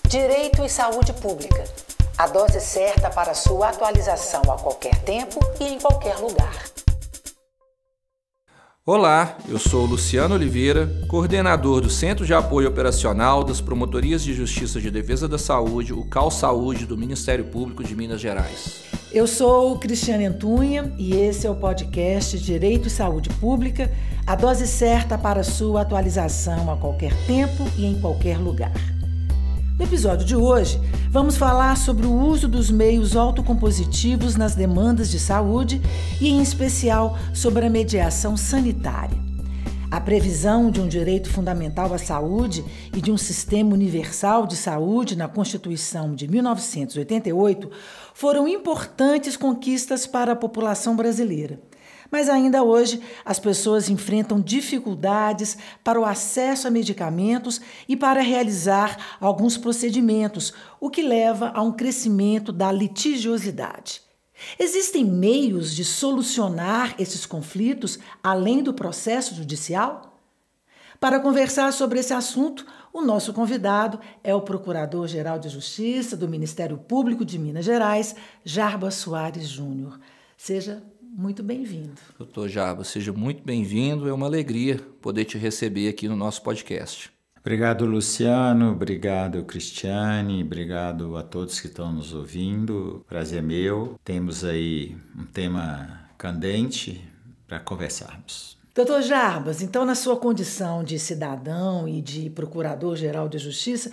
Direito e Saúde Pública. A dose certa para sua atualização a qualquer tempo e em qualquer lugar. Olá, eu sou Luciano Oliveira, coordenador do Centro de Apoio Operacional das Promotorias de Justiça de Defesa da Saúde, o CAU Saúde do Ministério Público de Minas Gerais. Eu sou Cristiane Antunha e esse é o podcast Direito e Saúde Pública, a dose certa para sua atualização a qualquer tempo e em qualquer lugar. No episódio de hoje, vamos falar sobre o uso dos meios autocompositivos nas demandas de saúde e, em especial, sobre a mediação sanitária. A previsão de um direito fundamental à saúde e de um sistema universal de saúde na Constituição de 1988 foram importantes conquistas para a população brasileira. Mas ainda hoje, as pessoas enfrentam dificuldades para o acesso a medicamentos e para realizar alguns procedimentos, o que leva a um crescimento da litigiosidade. Existem meios de solucionar esses conflitos além do processo judicial? Para conversar sobre esse assunto, o nosso convidado é o Procurador-Geral de Justiça do Ministério Público de Minas Gerais, Jarbas Soares Júnior. Seja muito bem-vindo. Doutor Jarbas, seja muito bem-vindo. É uma alegria poder te receber aqui no nosso podcast. Obrigado, Luciano. Obrigado, Cristiane. Obrigado a todos que estão nos ouvindo. Prazer meu. Temos aí um tema candente para conversarmos. Doutor Jarbas, então, na sua condição de cidadão e de Procurador-Geral de Justiça,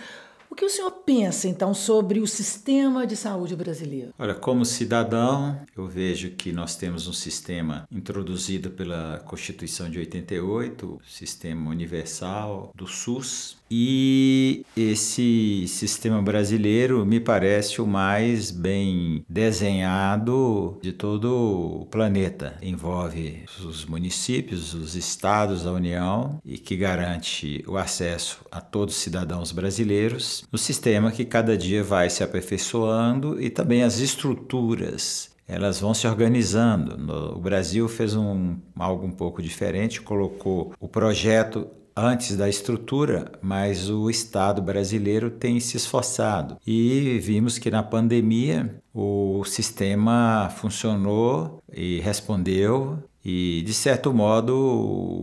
o que o senhor pensa, então, sobre o sistema de saúde brasileiro? Olha, como cidadão, eu vejo que nós temos um sistema introduzido pela Constituição de 88, sistema universal do SUS, e esse sistema brasileiro me parece o mais bem desenhado de todo o planeta. Envolve os municípios, os estados, a União, e que garante o acesso a todos os cidadãos brasileiros, no sistema que cada dia vai se aperfeiçoando, e também as estruturas elas vão se organizando. O Brasil fez algo um pouco diferente, colocou o projeto antes da estrutura, mas o Estado brasileiro tem se esforçado. E vimos que na pandemia o sistema funcionou e respondeu. E, de certo modo,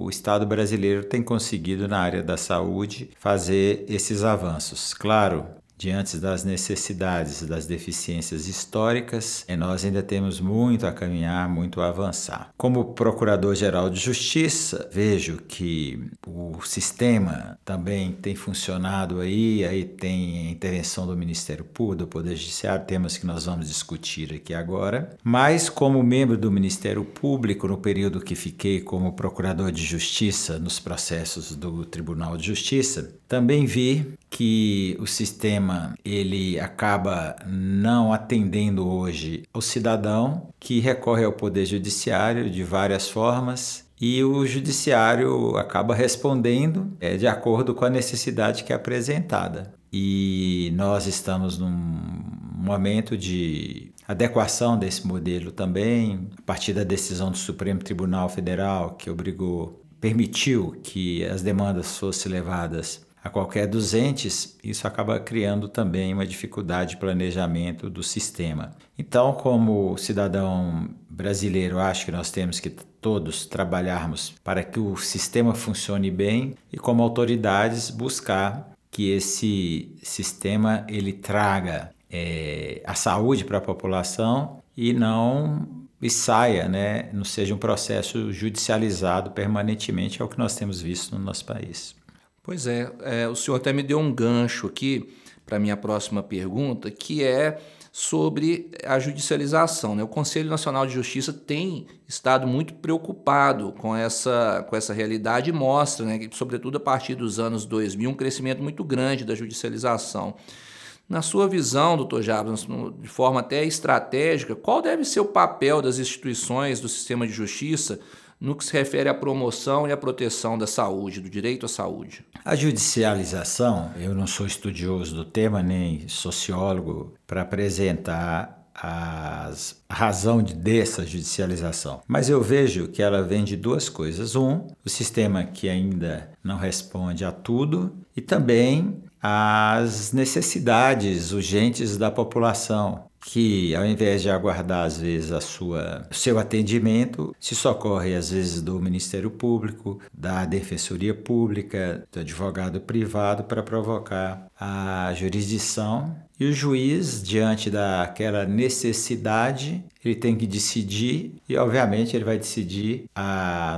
o Estado brasileiro tem conseguido, na área da saúde, fazer esses avanços. Claro, diante das necessidades, das deficiências históricas, nós ainda temos muito a caminhar, muito a avançar. Como Procurador-Geral de Justiça, vejo que o sistema também tem funcionado aí tem a intervenção do Ministério Público, do Poder Judiciário, temas que nós vamos discutir aqui agora. Mas, como membro do Ministério Público, no período que fiquei como Procurador de Justiça nos processos do Tribunal de Justiça, também vi que o sistema ele acaba não atendendo hoje o cidadão que recorre ao Poder Judiciário de várias formas, e o Judiciário acaba respondendo de acordo com a necessidade que é apresentada. E nós estamos num momento de adequação desse modelo também, a partir da decisão do Supremo Tribunal Federal, que permitiu que as demandas fossem levadas a qualquer dos entes. Isso acaba criando também uma dificuldade de planejamento do sistema. Então, como cidadão brasileiro, acho que nós temos que todos trabalharmos para que o sistema funcione bem e, como autoridades, buscar que esse sistema ele traga a saúde para a população e saia, não seja um processo judicializado permanentemente, é o que nós temos visto no nosso país. Pois é, o senhor até me deu um gancho aqui para a minha próxima pergunta, que é sobre a judicialização, O Conselho Nacional de Justiça tem estado muito preocupado com essa realidade e mostra, que, sobretudo a partir dos anos 2000, um crescimento muito grande da judicialização. Na sua visão, doutor Jarbas, de forma até estratégica, qual deve ser o papel das instituições do sistema de justiça no que se refere à promoção e à proteção da saúde, do direito à saúde? A judicialização, eu não sou estudioso do tema, nem sociólogo, para apresentar a razão dessa judicialização. Mas eu vejo que ela vem de duas coisas. O sistema que ainda não responde a tudo, e também às necessidades urgentes da população, que ao invés de aguardar às vezes o seu atendimento, se socorre às vezes do Ministério Público, da Defensoria Pública, do advogado privado para provocar a jurisdição. E o juiz, diante daquela necessidade, ele tem que decidir e, obviamente, ele vai decidir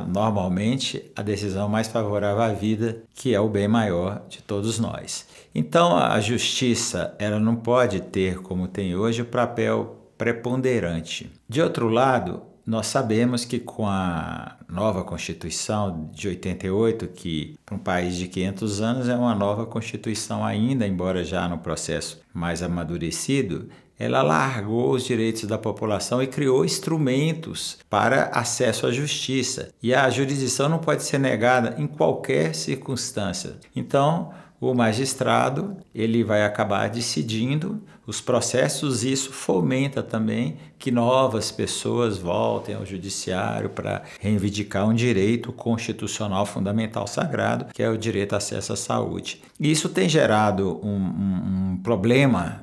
normalmente a decisão mais favorável à vida, que é o bem maior de todos nós. Então, a justiça ela não pode ter, como tem hoje, o papel preponderante. De outro lado, nós sabemos que com a nova Constituição de 88, que para um país de 500 anos é uma nova Constituição ainda, embora já no processo mais amadurecido, ela largou os direitos da população e criou instrumentos para acesso à justiça. E a jurisdição não pode ser negada em qualquer circunstância. Então, o magistrado ele vai acabar decidindo os processos e isso fomenta também que novas pessoas voltem ao judiciário para reivindicar um direito constitucional fundamental sagrado, que é o direito ao acesso à saúde. E isso tem gerado um problema,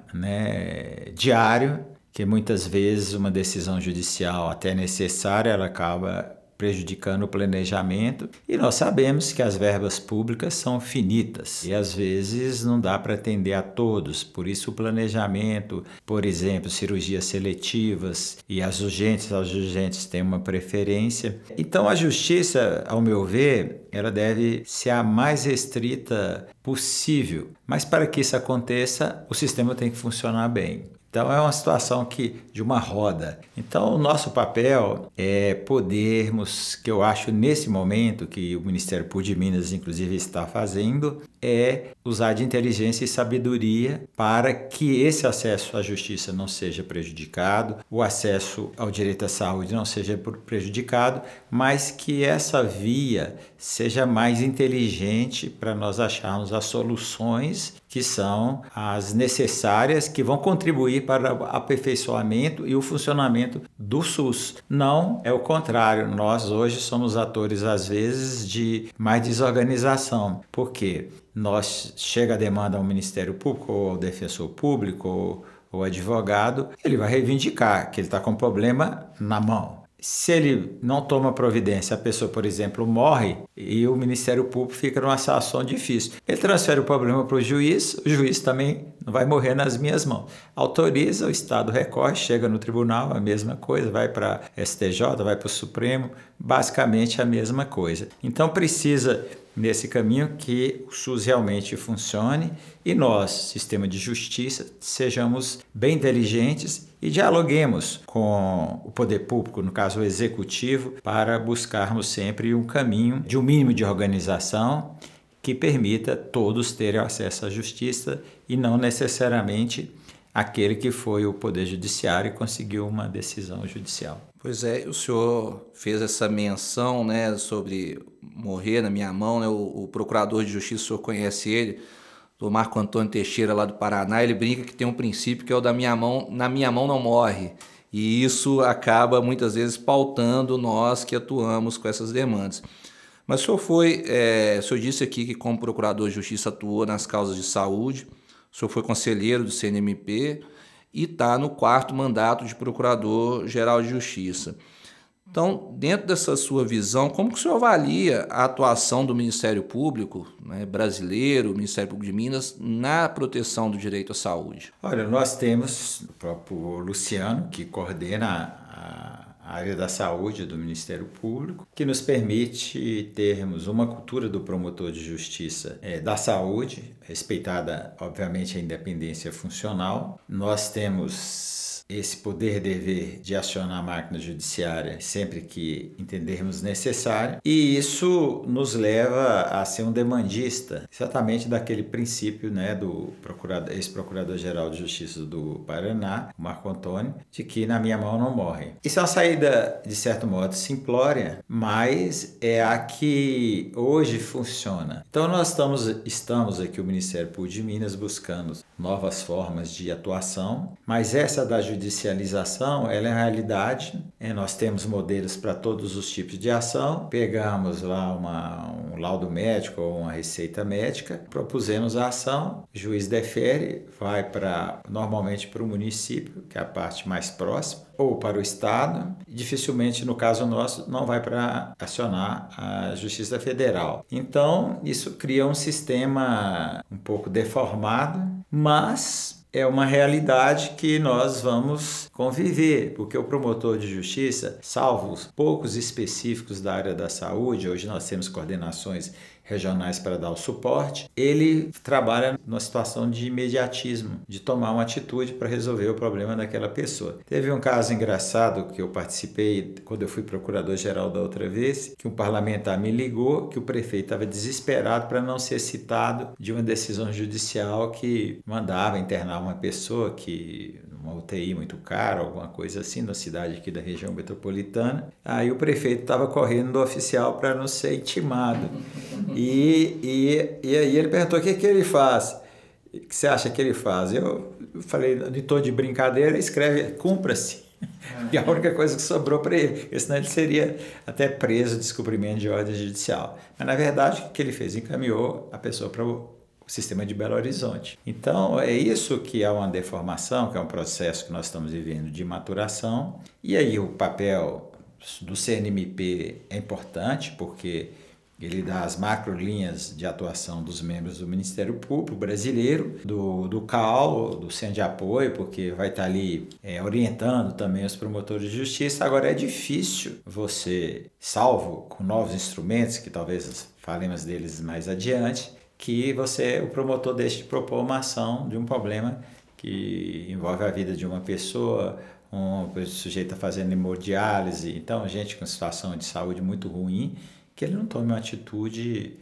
diário, que muitas vezes uma decisão judicial até necessária, ela acaba prejudicando o planejamento, e nós sabemos que as verbas públicas são finitas e às vezes não dá para atender a todos, por isso o planejamento, por exemplo, cirurgias seletivas e as urgentes têm uma preferência. Então a justiça, ao meu ver, ela deve ser a mais restrita possível, mas para que isso aconteça, o sistema tem que funcionar bem. Então é uma situação de uma roda. Então o nosso papel é podermos, que eu acho nesse momento que o Ministério Público de Minas inclusive está fazendo, é usar de inteligência e sabedoria para que esse acesso à justiça não seja prejudicado, o acesso ao direito à saúde não seja prejudicado, mas que essa via seja mais inteligente para nós acharmos as soluções que são as necessárias, que vão contribuir para o aperfeiçoamento e o funcionamento do SUS. Não é o contrário, nós hoje somos atores às vezes de mais desorganização. Por quê? Chega a demanda ao Ministério Público ou ao Defensor Público ou advogado, ele vai reivindicar que ele está com problema na mão. Se ele não toma providência, a pessoa, por exemplo, morre e o Ministério Público fica numa situação difícil. Ele transfere o problema para o juiz também não vai morrer nas minhas mãos. Autoriza, o Estado recorre, chega no tribunal, a mesma coisa, vai para STJ, vai para o Supremo, basicamente a mesma coisa. Então precisa, nesse caminho, que o SUS realmente funcione e nós, sistema de justiça, sejamos bem inteligentes e dialoguemos com o poder público, no caso o executivo, para buscarmos sempre um caminho de um mínimo de organização que permita todos terem acesso à justiça e não necessariamente aquele que foi o Poder Judiciário e conseguiu uma decisão judicial. Pois é, o senhor fez essa menção, sobre morrer na minha mão, o procurador de justiça, o senhor conhece ele, o Marco Antônio Teixeira, lá do Paraná, ele brinca que tem um princípio que é o da minha mão, na minha mão não morre. E isso acaba muitas vezes pautando nós que atuamos com essas demandas. Mas o senhor disse aqui que como procurador de justiça atuou nas causas de saúde, o senhor foi conselheiro do CNMP e está no 4º mandato de Procurador-Geral de Justiça. Então, dentro dessa sua visão, como que o senhor avalia a atuação do Ministério Público brasileiro, o Ministério Público de Minas, na proteção do direito à saúde? Olha, nós temos o próprio Luciano, que coordena a área da saúde do Ministério Público, que nos permite termos uma cultura do promotor de justiça da saúde, respeitada, obviamente, a independência funcional. Nós temos esse poder-dever de acionar a máquina judiciária sempre que entendermos necessário, e isso nos leva a ser um demandista, exatamente daquele princípio do ex-procurador-geral de Justiça do Paraná, Marco Antônio, de que na minha mão não morre. Isso é uma saída, de certo modo, simplória, mas é a que hoje funciona. Então nós estamos aqui, o Ministério Público de Minas, buscando novas formas de atuação, mas essa da judicialização, ela é realidade. Nós temos modelos para todos os tipos de ação. Pegamos lá um laudo médico ou uma receita médica, propusemos a ação, o juiz defere, vai normalmente para o município, que é a parte mais próxima, ou para o estado, e dificilmente, no caso nosso, não vai para acionar a Justiça Federal. Então, isso cria um sistema um pouco deformado, mas é uma realidade que nós vamos conviver, porque o promotor de justiça, salvo os poucos específicos da área da saúde, hoje nós temos coordenações regionais para dar o suporte, ele trabalha numa situação de imediatismo, de tomar uma atitude para resolver o problema daquela pessoa. Teve um caso engraçado que eu participei quando eu fui procurador-geral da outra vez, que um parlamentar me ligou que o prefeito estava desesperado para não ser citado de uma decisão judicial que mandava internar uma pessoa que uma UTI muito cara, alguma coisa assim, na cidade aqui da região metropolitana. Aí o prefeito estava correndo do oficial para não ser intimado. E aí ele perguntou o que ele faz. O que você acha que ele faz? Eu falei, em tom de brincadeira, escreve, cumpra-se. E a única coisa que sobrou para ele, porque senão ele seria até preso de descumprimento de ordem judicial. Mas, na verdade, o que ele fez? Encaminhou a pessoa para o sistema de Belo Horizonte. Então, é isso que é uma deformação, que é um processo que nós estamos vivendo de maturação. E aí o papel do CNMP é importante, porque ele dá as macrolinhas de atuação dos membros do Ministério Público brasileiro, do CAL, do Centro de Apoio, porque vai estar ali orientando também os promotores de justiça. Agora, é difícil você, salvo com novos instrumentos, que talvez falemos deles mais adiante, que o promotor deixe de propor uma ação de um problema que envolve a vida de uma pessoa, um sujeito fazendo hemodiálise, então gente com situação de saúde muito ruim, que ele não tome uma atitude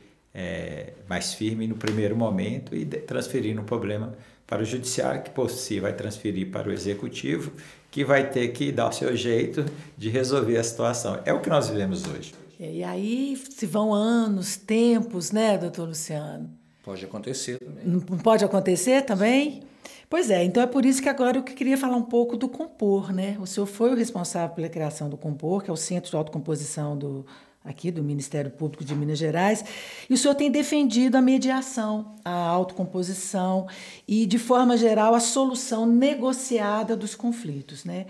mais firme no primeiro momento e transferindo o problema para o judiciário, que por si vai transferir para o executivo, que vai ter que dar o seu jeito de resolver a situação. É o que nós vivemos hoje. E aí se vão anos, tempos, né, doutor Luciano? Pode acontecer também. Não pode acontecer também? Pois é, então é por isso que agora eu queria falar um pouco do Compor, né? O senhor foi o responsável pela criação do Compor, que é o Centro de Autocomposição aqui do Ministério Público de Minas Gerais, e o senhor tem defendido a mediação, a autocomposição e, de forma geral, a solução negociada dos conflitos, né?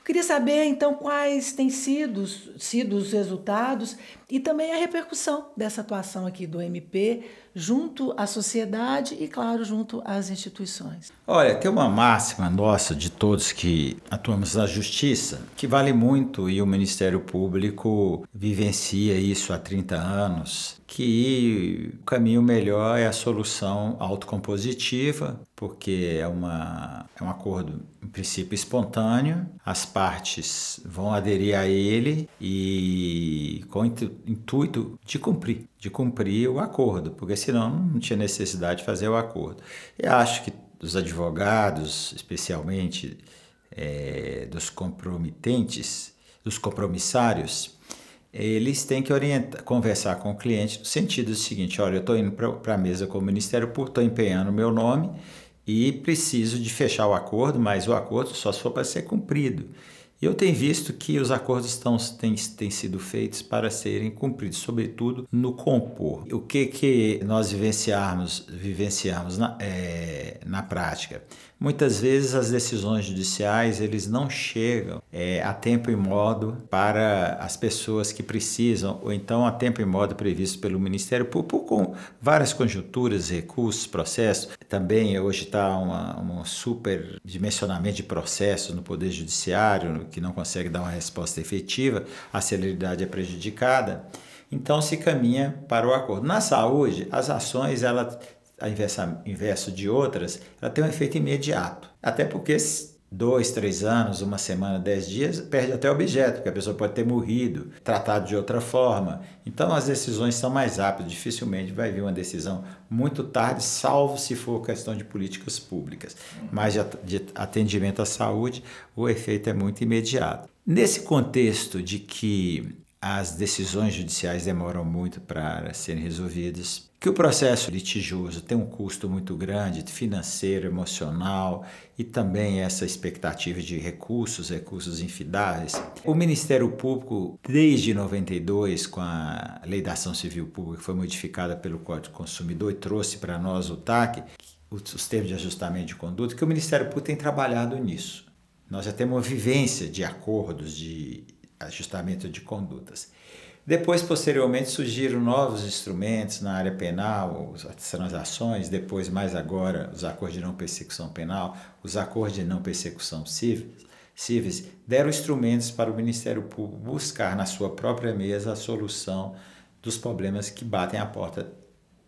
Queria saber, então, quais têm sido os resultados e também a repercussão dessa atuação aqui do MP junto à sociedade e, claro, junto às instituições. Olha, tem uma máxima nossa de todos que atuamos na justiça que vale muito e o Ministério Público vivencia isso há 30 anos, que o caminho melhor é a solução autocompositiva, porque é um acordo, em princípio, espontâneo, as partes vão aderir a ele e com o intuito de cumprir o acordo, porque senão não tinha necessidade de fazer o acordo. Eu acho que os advogados, especialmente dos comprometentes, dos compromissários, eles têm que conversar com o cliente no sentido do seguinte: olha, eu estou indo para a mesa com o Ministério Público, estou empenhando o meu nome e preciso de fechar o acordo, mas o acordo só se for para ser cumprido. E eu tenho visto que os acordos têm sido feitos para serem cumpridos, sobretudo no compor. O que nós vivenciamos na prática? Muitas vezes as decisões judiciais eles não chegam a tempo e modo para as pessoas que precisam, ou então a tempo e modo previsto pelo Ministério Público, com várias conjunturas, recursos, processos. Também hoje está um superdimensionamento de processos no Poder Judiciário, que não consegue dar uma resposta efetiva, a celeridade é prejudicada. Então se caminha para o acordo. Na saúde, as ações, ao inverso de outras, ela tem um efeito imediato. Até porque 2, 3 anos, uma semana, 10 dias, perde até o objeto, porque a pessoa pode ter morrido, tratado de outra forma. Então as decisões são mais rápidas, dificilmente vai vir uma decisão muito tarde, salvo se for questão de políticas públicas. Mas de atendimento à saúde, o efeito é muito imediato. Nesse contexto de que as decisões judiciais demoram muito para serem resolvidas, que o processo litigioso tem um custo muito grande, financeiro, emocional, e também essa expectativa de recursos infindáveis. O Ministério Público, desde 92, com a Lei da Ação Civil Pública, que foi modificada pelo Código do Consumidor e trouxe para nós o TAC, os termos de ajustamento de conduta, que o Ministério Público tem trabalhado nisso. Nós já temos uma vivência de acordos de ajustamento de condutas. Depois, posteriormente, surgiram novos instrumentos na área penal, as transações, depois, mais agora, os acordos de não persecução penal, os acordos de não persecução cíveis, deram instrumentos para o Ministério Público buscar na sua própria mesa a solução dos problemas que batem à porta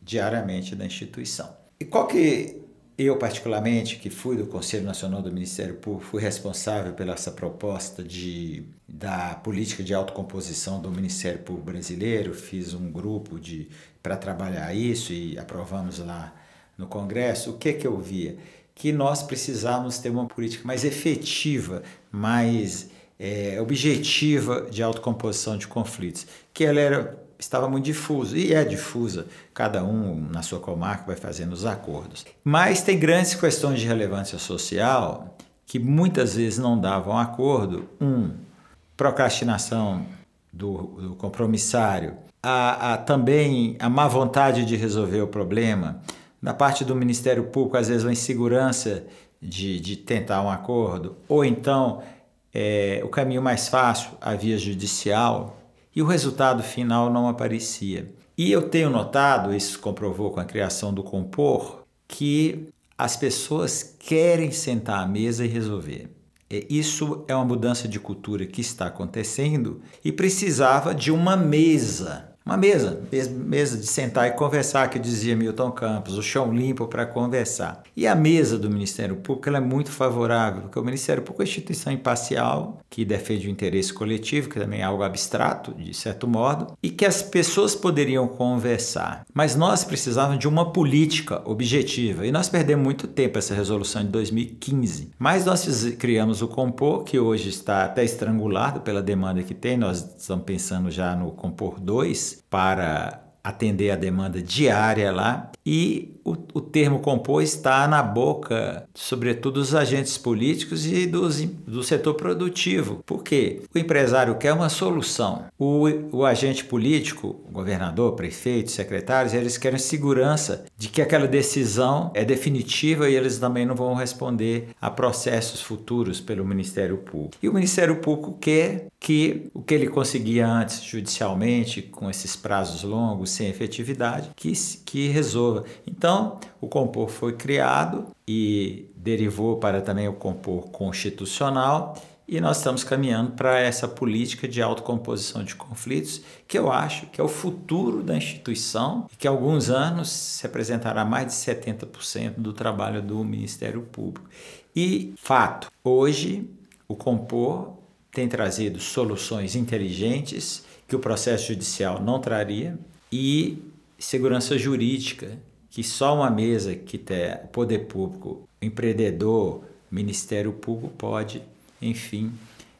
diariamente da instituição. E qual que eu, particularmente, que fui do Conselho Nacional do Ministério Público, fui responsável pela essa proposta da política de autocomposição do Ministério Público Brasileiro, fiz um grupo para trabalhar isso e aprovamos lá no Congresso. O que eu via? Que nós precisávamos ter uma política mais efetiva, mais objetiva de autocomposição de conflitos, que ela estava muito difusa, e é difusa, cada um na sua comarca vai fazendo os acordos. Mas tem grandes questões de relevância social que muitas vezes não davam acordo. Procrastinação do compromissário, também a má vontade de resolver o problema, da parte do Ministério Público, às vezes, uma insegurança de tentar um acordo, ou então o caminho mais fácil, a via judicial, e o resultado final não aparecia. E eu tenho notado, isso comprovou com a criação do Compor, que as pessoas querem sentar à mesa e resolver. Isso é uma mudança de cultura que está acontecendo e precisava de uma mesa de sentar e conversar, que dizia Milton Campos, o chão limpo para conversar. E a mesa do Ministério Público ela é muito favorável, porque o Ministério Público é uma instituição imparcial, que defende o interesse coletivo, que também é algo abstrato, de certo modo, e que as pessoas poderiam conversar. Mas nós precisávamos de uma política objetiva, e nós perdemos muito tempo essa resolução de 2015. Mas nós criamos o Compor, que hoje está até estrangulado pela demanda que tem, nós estamos pensando já no Compor 2, para atender a demanda diária lá, e o termo Compor está na boca, sobretudo, dos agentes políticos e do setor produtivo. Por quê? O empresário quer uma solução. O agente político, o governador, prefeito, secretários, eles querem segurança de que aquela decisão é definitiva e eles também não vão responder a processos futuros pelo Ministério Público. E o Ministério Público quer que o que ele conseguia antes judicialmente, com esses prazos longos, sem efetividade, que resolva. Então, o Compor foi criado e derivou para também o Compor constitucional, e nós estamos caminhando para essa política de autocomposição de conflitos, que eu acho que é o futuro da instituição e que há alguns anos se apresentará mais de 70% do trabalho do Ministério Público. E, fato, hoje o Compor tem trazido soluções inteligentes que o processo judicial não traria e segurança jurídica, que só uma mesa que tem o poder público, o empreendedor, o Ministério Público pode, enfim,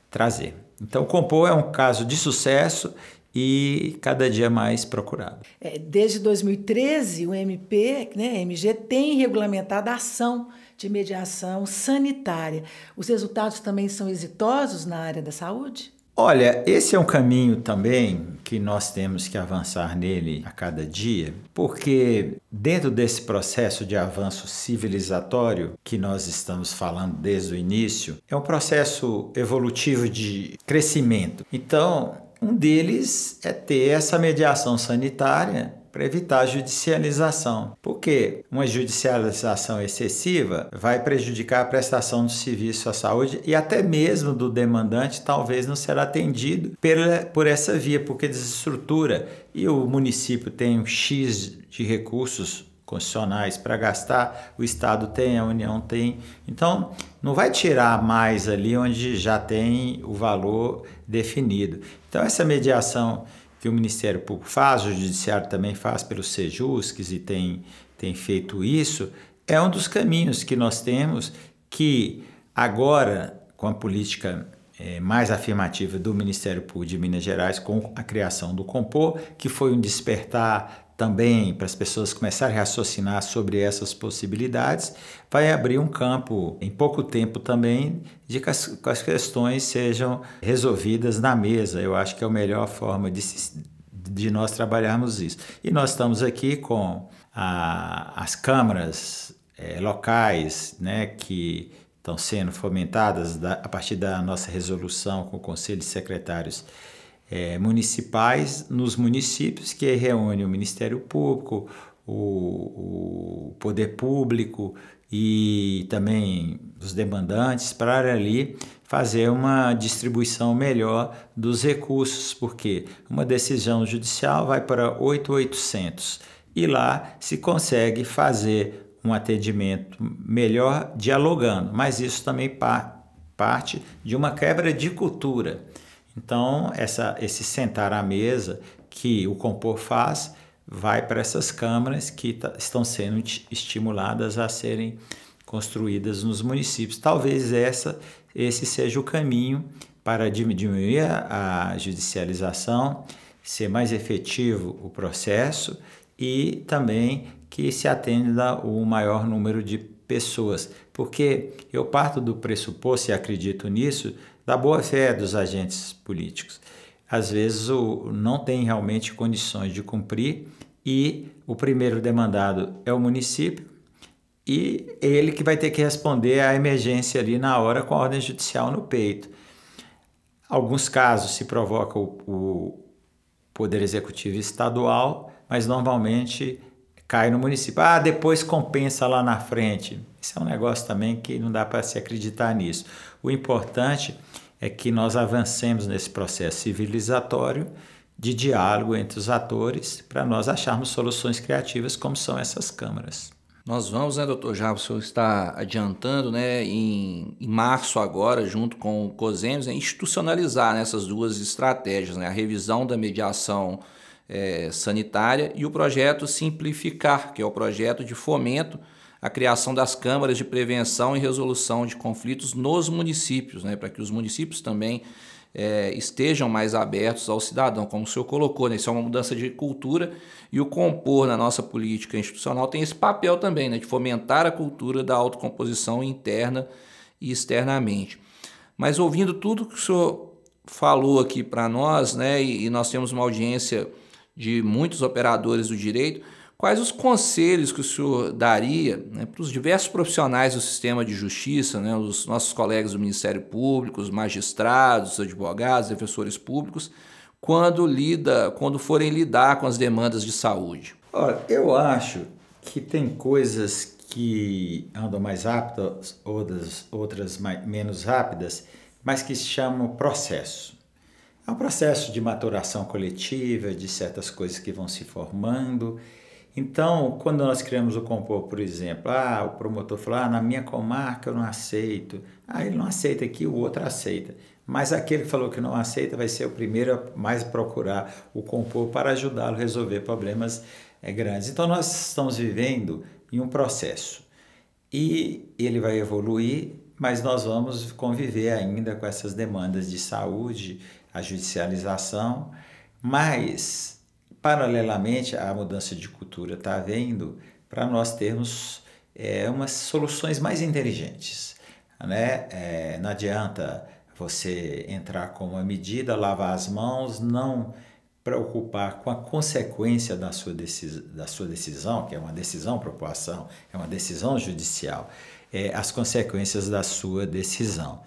trazer. Então, o Compor é um caso de sucesso e cada dia mais procurado. Desde 2013, o MG tem regulamentado a ação de mediação sanitária. Os resultados também são exitosos na área da saúde? Olha, esse é um caminho também que nós temos que avançar nele a cada dia, porque dentro desse processo de avanço civilizatório que nós estamos falando desde o início, é um processo evolutivo de crescimento. Então, um deles é ter essa mediação sanitária para evitar a judicialização. Porque uma judicialização excessiva vai prejudicar a prestação do serviço à saúde e até mesmo do demandante talvez não será atendido por essa via, porque desestrutura e o município tem um X de recursos constitucionais para gastar, o Estado tem, a União tem. Então, não vai tirar mais ali onde já tem o valor definido. Então, essa mediação que o Ministério Público faz, o Judiciário também faz pelos Sejusques e tem feito isso, é um dos caminhos que nós temos que agora, com a política mais afirmativa do Ministério Público de Minas Gerais com a criação do Compor, que foi um despertar também para as pessoas começarem a raciocinar sobre essas possibilidades, vai abrir um campo em pouco tempo também de que as questões sejam resolvidas na mesa. Eu acho que é a melhor forma de nós trabalharmos isso. E nós estamos aqui com as câmaras locais, né, que estão sendo fomentadas a partir da nossa resolução com o Conselho de Secretários municipais nos municípios, que reúne o Ministério Público, o Poder Público e também os demandantes para ali fazer uma distribuição melhor dos recursos, porque uma decisão judicial vai para 8.800 e lá se consegue fazer um atendimento melhor dialogando, mas isso também parte de uma quebra de cultura. Então, esse sentar à mesa que o Compor faz vai para essas câmaras que estão sendo estimuladas a serem construídas nos municípios. Talvez esse seja o caminho para diminuir a judicialização, ser mais efetivo o processo e também que se atenda o maior número de pessoas. Porque eu parto do pressuposto, e acredito nisso, da boa-fé dos agentes políticos. Às vezes não tem realmente condições de cumprir e o primeiro demandado é o município e ele que vai ter que responder à emergência ali na hora com a ordem judicial no peito. Alguns casos se provoca o Poder Executivo Estadual, mas normalmente cai no município. Depois compensa lá na frente. Isso é um negócio também que não dá para se acreditar nisso. O importante é que nós avancemos nesse processo civilizatório de diálogo entre os atores para nós acharmos soluções criativas como são essas câmaras. Nós vamos, né, doutor Jarbas, o senhor está adiantando, né, em março agora, junto com o COSEMES, institucionalizar essas duas estratégias, né, a revisão da mediação sanitária e o projeto Simplificar, que é o projeto de fomento à criação das câmaras de prevenção e resolução de conflitos nos municípios, né, para que os municípios também estejam mais abertos ao cidadão, como o senhor colocou, né? Isso é uma mudança de cultura e o Compor na nossa política institucional tem esse papel também, né, de fomentar a cultura da autocomposição interna e externamente. Mas ouvindo tudo que o senhor falou aqui para nós, né, e nós temos uma audiência de muitos operadores do direito, quais os conselhos que o senhor daria, né, para os diversos profissionais do sistema de justiça, né, os nossos colegas do Ministério Público, os magistrados, os advogados, defensores públicos, quando forem lidar com as demandas de saúde? Olha, eu acho que tem coisas que andam mais rápidas, outras menos rápidas, mas que se chamam processo. É um processo de maturação coletiva, de certas coisas que vão se formando. Então, quando nós criamos o Compor, por exemplo, o promotor falou, na minha comarca eu não aceito. Ele não aceita aqui, o outro aceita. Mas aquele que falou que não aceita vai ser o primeiro a mais procurar o Compor para ajudá-lo a resolver problemas grandes. Então, nós estamos vivendo em um processo. E ele vai evoluir, mas nós vamos conviver ainda com essas demandas de saúde, a judicialização, mas paralelamente à mudança de cultura está havendo para nós termos umas soluções mais inteligentes, né? Não adianta você entrar com uma medida, lavar as mãos, não preocupar com a consequência da sua decisão, que é uma decisão por coação, é uma decisão judicial, as consequências da sua decisão.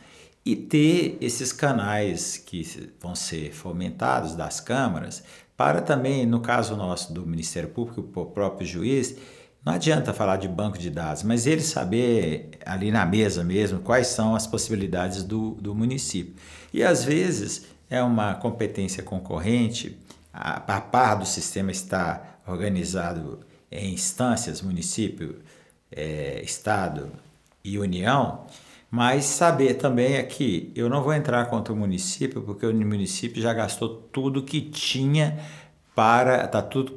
E ter esses canais que vão ser fomentados das câmaras para também, no caso nosso do Ministério Público, o próprio juiz, não adianta falar de banco de dados, mas ele saber ali na mesa mesmo quais são as possibilidades do município. E às vezes é uma competência concorrente, a par do sistema estar organizado em instâncias, município, estado e União, mas saber também que eu não vou entrar contra o município, porque o município já gastou tudo que tinha está tudo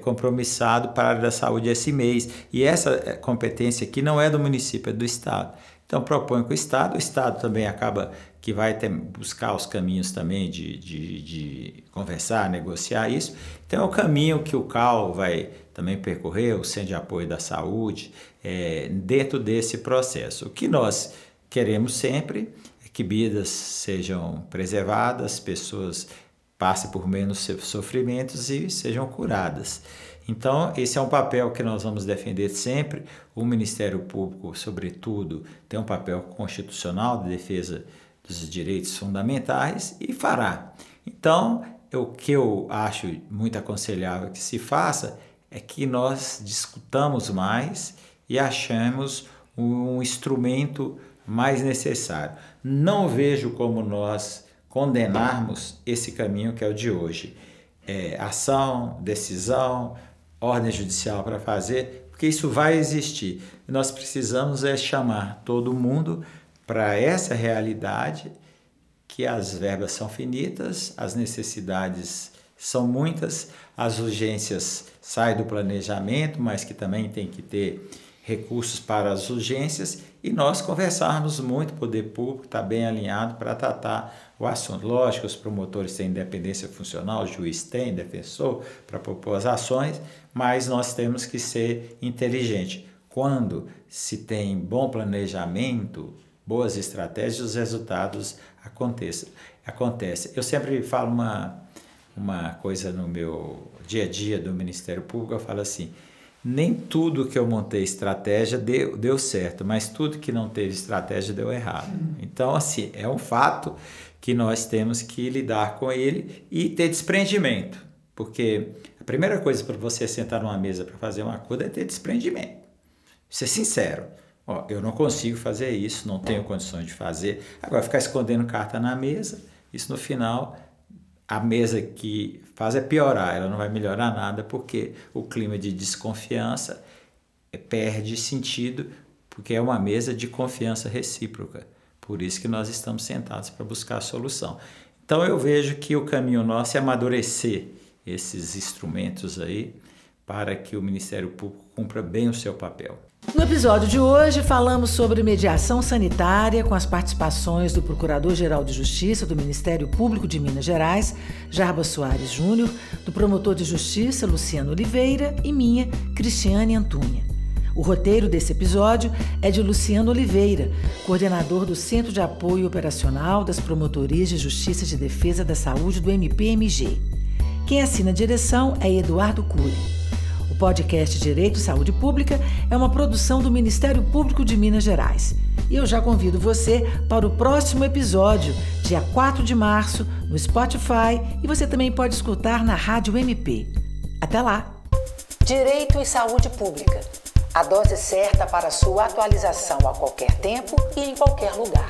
compromissado para a área da saúde esse mês. E essa competência aqui não é do município, é do Estado. Então, proponho com o Estado também acaba que vai buscar os caminhos também de conversar, negociar isso. Então, é o caminho que o CAL vai também percorrer, o Centro de Apoio da Saúde, dentro desse processo. O que nós queremos sempre é que vidas sejam preservadas, pessoas passem por menos sofrimentos e sejam curadas. Então, esse é um papel que nós vamos defender sempre. O Ministério Público, sobretudo, tem um papel constitucional de defesa dos direitos fundamentais e fará. Então, o que eu acho muito aconselhável que se faça é que nós discutamos mais e achamos um instrumento mais necessário. Não vejo como nós condenarmos esse caminho que é o de hoje. Ação, decisão, ordem judicial para fazer, porque isso vai existir. Nós precisamos chamar todo mundo para essa realidade, que as verbas são finitas, as necessidades são muitas, as urgências saem do planejamento, mas que também tem que ter recursos para as urgências, e nós conversarmos muito, o poder público está bem alinhado para tratar o assunto. Lógico, os promotores têm independência funcional, o juiz tem, defensor, para propor as ações, mas nós temos que ser inteligentes. Quando se tem bom planejamento, boas estratégias, os resultados acontecem. Eu sempre falo uma coisa no meu dia a dia do Ministério Público, eu falo assim: nem tudo que eu montei estratégia deu certo, mas tudo que não teve estratégia deu errado. Então, assim, é um fato que nós temos que lidar com ele e ter desprendimento, porque a primeira coisa para você sentar numa mesa para fazer um acordo é ter desprendimento. Ser sincero. Eu não consigo fazer isso, não tenho condições de fazer. Agora, ficar escondendo carta na mesa, isso no final, a mesa que faz é piorar, ela não vai melhorar nada, porque o clima de desconfiança perde sentido, porque é uma mesa de confiança recíproca. Por isso que nós estamos sentados para buscar a solução. Então, eu vejo que o caminho nosso é amadurecer esses instrumentos aí, para que o Ministério Público cumpra bem o seu papel. No episódio de hoje, falamos sobre mediação sanitária com as participações do Procurador-Geral de Justiça do Ministério Público de Minas Gerais, Jarbas Soares Júnior, do Promotor de Justiça, Luciano Oliveira, e minha, Cristiane Antunha. O roteiro desse episódio é de Luciano Oliveira, coordenador do Centro de Apoio Operacional das Promotorias de Justiça de Defesa da Saúde do MPMG. Quem assina a direção é Eduardo Cury. O podcast Direito e Saúde Pública é uma produção do Ministério Público de Minas Gerais. E eu já convido você para o próximo episódio, dia 4 de março, no Spotify, e você também pode escutar na Rádio MP. Até lá! Direito e Saúde Pública. A dose certa para sua atualização a qualquer tempo e em qualquer lugar.